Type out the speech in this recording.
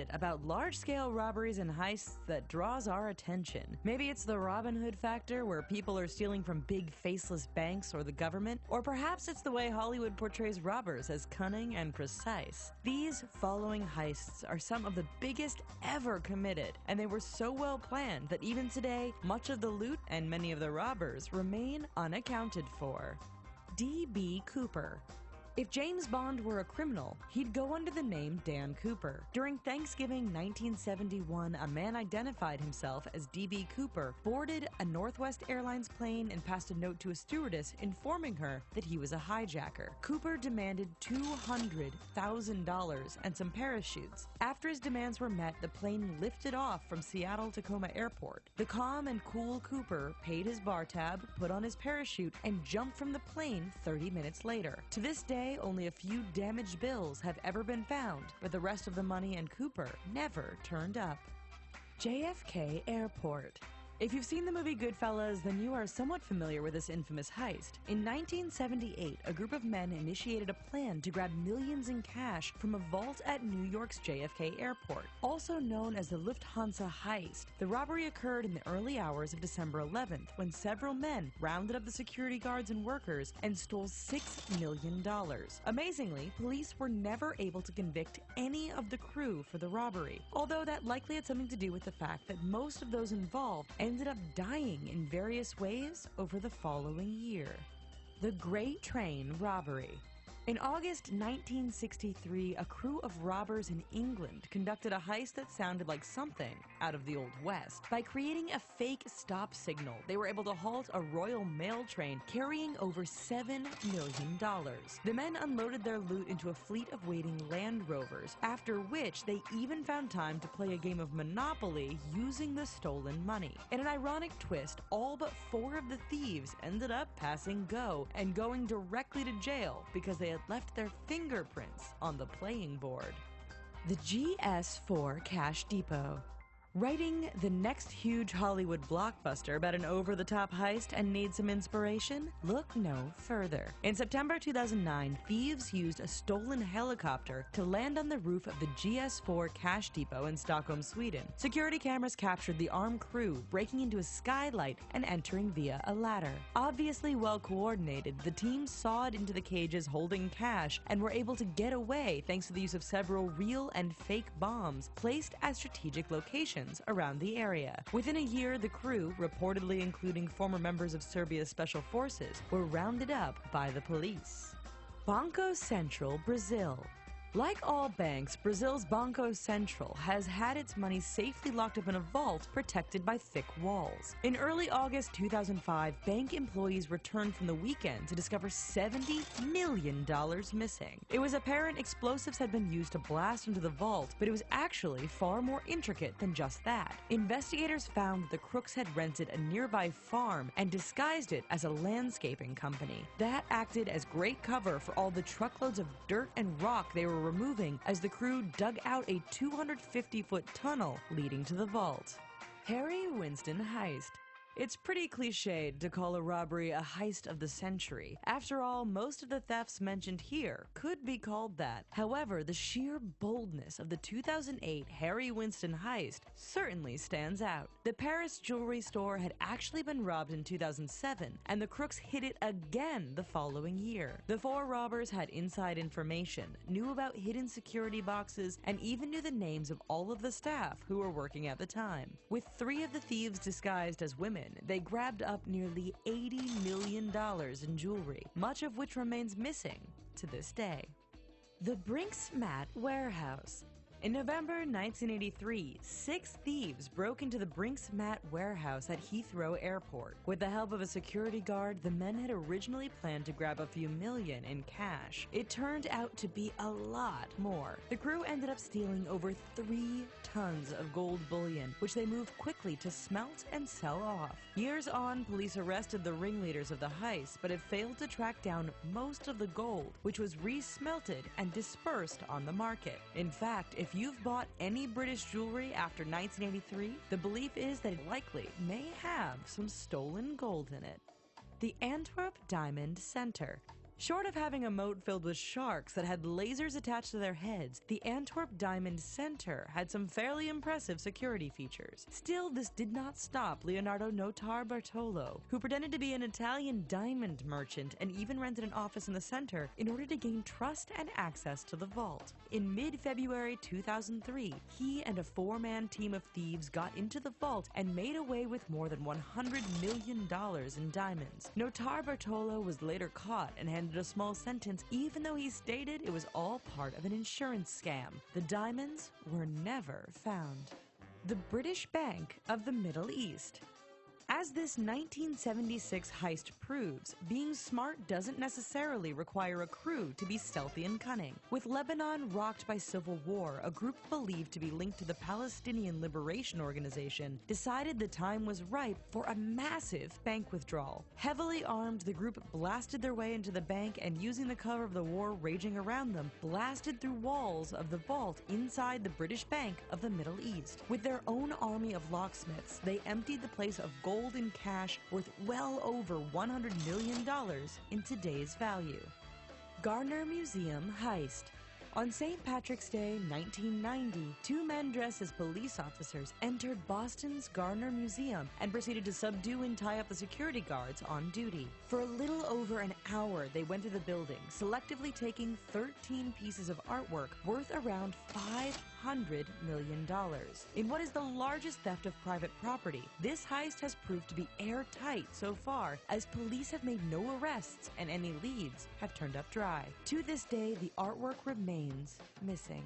it about large-scale robberies and heists that draws our attention? Maybe it's the Robin Hood factor, where people are stealing from big faceless banks or the government, or perhaps it's the way Hollywood portrays robbers as cunning and precise. These following heists are some of the biggest ever committed, and they were so well planned that even today, much of the loot and many of the robbers remain unaccounted for. D.B. Cooper. If James Bond were a criminal, he'd go under the name Dan Cooper. During Thanksgiving 1971, a man identified himself as D.B. Cooper boarded a Northwest Airlines plane and passed a note to a stewardess informing her that he was a hijacker. Cooper demanded $200,000 and some parachutes. After his demands were met, the plane lifted off from Seattle-Tacoma Airport. The calm and cool Cooper paid his bar tab, put on his parachute, and jumped from the plane 30 minutes later. To this day, only a few damaged bills have ever been found, but the rest of the money and Cooper never turned up. JFK Airport. If you've seen the movie Goodfellas, then you are somewhat familiar with this infamous heist. In 1978, a group of men initiated a plan to grab millions in cash from a vault at New York's JFK Airport. Also known as the Lufthansa heist, the robbery occurred in the early hours of December 11th when several men rounded up the security guards and workers and stole $6 million. Amazingly, police were never able to convict any of the crew for the robbery, although that likely had something to do with the fact that most of those involved ended up dying in various ways over the following year. The Great Train Robbery. In August 1963, a crew of robbers in England conducted a heist that sounded like something out of the Old West. By creating a fake stop signal, they were able to halt a Royal Mail train carrying over $7 million. The men unloaded their loot into a fleet of waiting Land Rovers, after which they even found time to play a game of Monopoly using the stolen money. In an ironic twist, all but 4 of the thieves ended up passing go and going directly to jail because they had left their fingerprints on the playing board. The GS4 Cash Depot. Writing the next huge Hollywood blockbuster about an over-the-top heist and need some inspiration? Look no further. In September 2009, thieves used a stolen helicopter to land on the roof of the GS4 Cash Depot in Stockholm, Sweden. Security cameras captured the armed crew breaking into a skylight and entering via a ladder. Obviously well coordinated, the team sawed into the cages holding cash and were able to get away thanks to the use of several real and fake bombs placed at strategic locations around the area. Within a year, the crew, reportedly including former members of Serbia's special forces, were rounded up by the police. Banco Central, Brazil. Like all banks, Brazil's Banco Central has had its money safely locked up in a vault protected by thick walls. In early August 2005, bank employees returned from the weekend to discover $70 million missing. It was apparent explosives had been used to blast into the vault, but it was actually far more intricate than just that. Investigators found that the crooks had rented a nearby farm and disguised it as a landscaping company. That acted as great cover for all the truckloads of dirt and rock they were removing as the crew dug out a 250-foot tunnel leading to the vault. Harry Winston Heist. It's pretty cliched to call a robbery a heist of the century. After all, most of the thefts mentioned here could be called that. However, the sheer boldness of the 2008 Harry Winston heist certainly stands out. The Paris jewelry store had actually been robbed in 2007, and the crooks hit it again the following year. The 4 robbers had inside information, knew about hidden security boxes, and even knew the names of all of the staff who were working at the time. With 3 of the thieves disguised as women, they grabbed up nearly $80 million in jewelry, much of which remains missing to this day. The Brinks-Mat Warehouse. In November 1983, 6 thieves broke into the Brinks-Mat warehouse at Heathrow Airport. With the help of a security guard, the men had originally planned to grab a few million in cash. It turned out to be a lot more. The crew ended up stealing over 3 tons of gold bullion, which they moved quickly to smelt and sell off. Years on, police arrested the ringleaders of the heist, but have failed to track down most of the gold, which was re-smelted and dispersed on the market. In fact, if you've bought any British jewelry after 1983, the belief is that it likely may have some stolen gold in it. The Antwerp Diamond Center. Short of having a moat filled with sharks that had lasers attached to their heads, the Antwerp Diamond Center had some fairly impressive security features. Still, this did not stop Leonardo Notarbartolo, who pretended to be an Italian diamond merchant and even rented an office in the center in order to gain trust and access to the vault. In mid-February 2003, he and a four-man team of thieves got into the vault and made away with more than $100 million in diamonds. Notarbartolo was later caught and handed a small sentence, even though he stated it was all part of an insurance scam. The diamonds were never found. The British Bank of the Middle East. As this 1976 heist proves, being smart doesn't necessarily require a crew to be stealthy and cunning. With Lebanon rocked by civil war, a group believed to be linked to the Palestinian Liberation Organization decided the time was ripe for a massive bank withdrawal. Heavily armed, the group blasted their way into the bank and, using the cover of the war raging around them, blasted through walls of the vault inside the British Bank of the Middle East. With their own army of locksmiths, they emptied the place of gold and cash worth well over $100 million in today's value. Gardner Museum Heist. On St. Patrick's Day, 1990, two men dressed as police officers entered Boston's Gardner Museum and proceeded to subdue and tie up the security guards on duty. For a little over an hour, they went through the building, selectively taking 13 pieces of artwork worth around $500 million. In what is the largest theft of private property, this heist has proved to be airtight so far, as police have made no arrests and any leads have turned up dry. To this day, the artwork remains missing.